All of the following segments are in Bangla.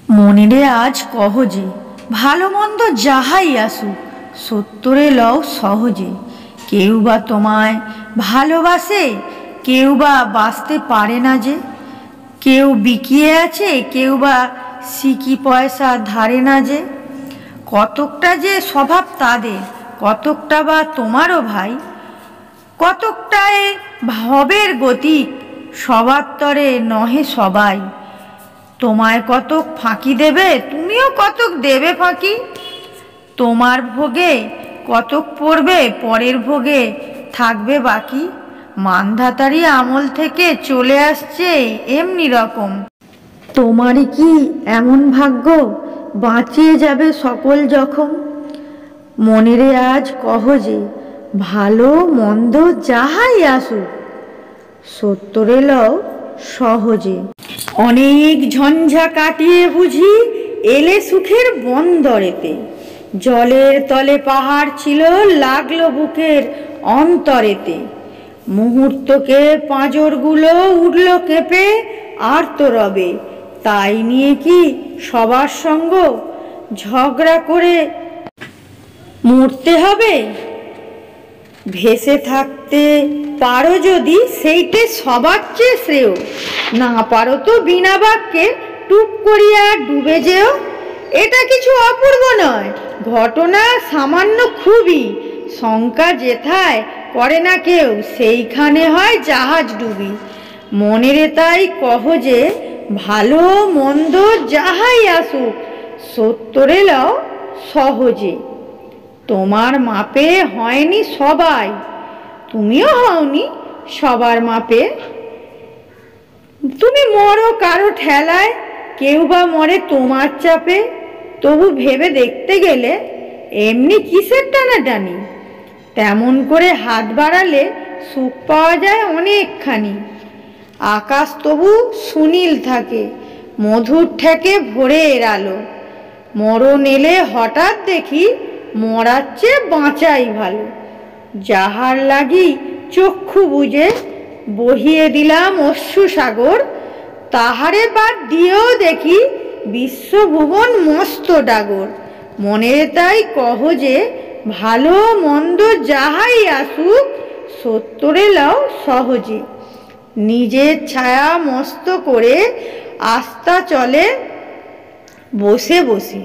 মনেরে আজ কহ যে ভালো মন্দ যাহাই আসুক সত্তরে লও সহজে। কেউ বা তোমায় ভালোবাসে, কেউ বা বাঁচতে পারে না যে। কেউ বিকিয়ে আছে, কেউ বা সিকি পয়সা ধারে না যে। কতকটা যে স্বভাব তাদের, কতকটা বা তোমারও ভাই। কতকটায় ভবের গতি, সবার তরে নহে সবাই। তোমায় কতক ফাঁকি দেবে, তুমিও কতক দেবে ফাঁকি। তোমার ভোগে কতক পড়বে, পরের ভোগে থাকবে বাকি। মানধাতারি আমল থেকে চলে আসছে এমনি রকম। তোমারই কি এমন ভাগ্য, বাঁচিয়ে যাবে সকল জখম। মনেরে আজ কহ যে ভালো মন্দ যাহাই আসুক সত্তরে লও সহজে। অনেক ঝঞ্ঝা কাটিয়ে বুঝি এলে সুখের বন্দরেতে। জলের তলে পাহাড় ছিল, লাগলো বুকের অন্তরেতে। মুহূর্তকে পাঁজরগুলো উঠল কেঁপে আর্ত রবে। তাই নিয়ে কি সবার সঙ্গ ঝগড়া করে মরতে হবে? ভেসে থাকতে পারো যদি সেইটে সবার চেয়ে শ্রেয়। না পারো তো বিনা বাক্যে টুপ করিয়া ডুবে যেও। এটা কিছু অপূর্ব নয়, ঘটনা সামান্য খুবই। শঙ্কা যেথায় করে না কেউ, সেইখানে হয় জাহাজ ডুবি। মনেরে তাই কহ যে ভালো মন্দ যাহাই আসুক সত্তরে লও সহজে। তোমার মাপে হয়নি সবাই, তুমিও হওনি সবার মাপে। তুমি মরো কারো ঠেলায়, কেউ বা মরে তোমার চাপে। তবু ভেবে দেখতে গেলে এমনি কিসের টানাটানি। তেমন করে হাত বাড়ালে সুখ পাওয়া যায় অনেকখানি। আকাশ তবু সুনীল থাকে, মধুর ঠেকে ভোরের আলো। মরণ এলে হঠাৎ দেখি মরার চেয়ে বাঁচাই ভালো। যাহার লাগি চক্ষু বুজে বহিয়ে দিলাম অশ্রু সাগর, তাহারে বাদ দিয়েও দেখি বিশ্বভুবন মস্ত ডাগর। মনের তাই কহ যে ভালো মন্দ যাহাই আসুক সত্তরে লও সহজে। নিজের ছায়া মস্ত করে আস্থা চলে বসে বসে।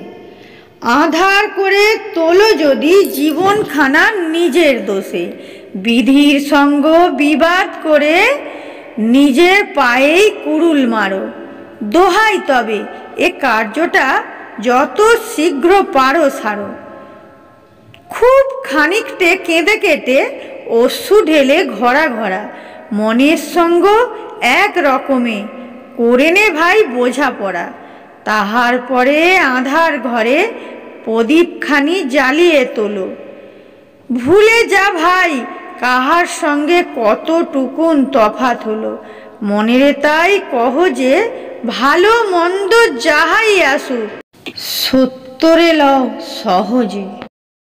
আঁধার করে তোলো যদি জীবনখানা নিজের দোষে। বিধির সঙ্গ বিবাদ করে নিজের পায়েই কুড়ুল মারো। দোহাই তবে এ কার্যটা যত শীঘ্র পারো সারো। খুব খানিকটে কেঁদে কেটে অশ্রু ঢেলে ঘরা ঘরা। মনের সঙ্গ এক রকমে করে নে ভাই বোঝাপড়া। তাহার পরে আঁধার ঘরে প্রদীপখানি জ্বালিয়ে তোলো। ভুলে যা ভাই কাহার সঙ্গে কতটুকুন তফাৎ হলো। মনেরে তাই কহ যে ভালো মন্দ যাহাই আসুক সত্তরে লও সহজে।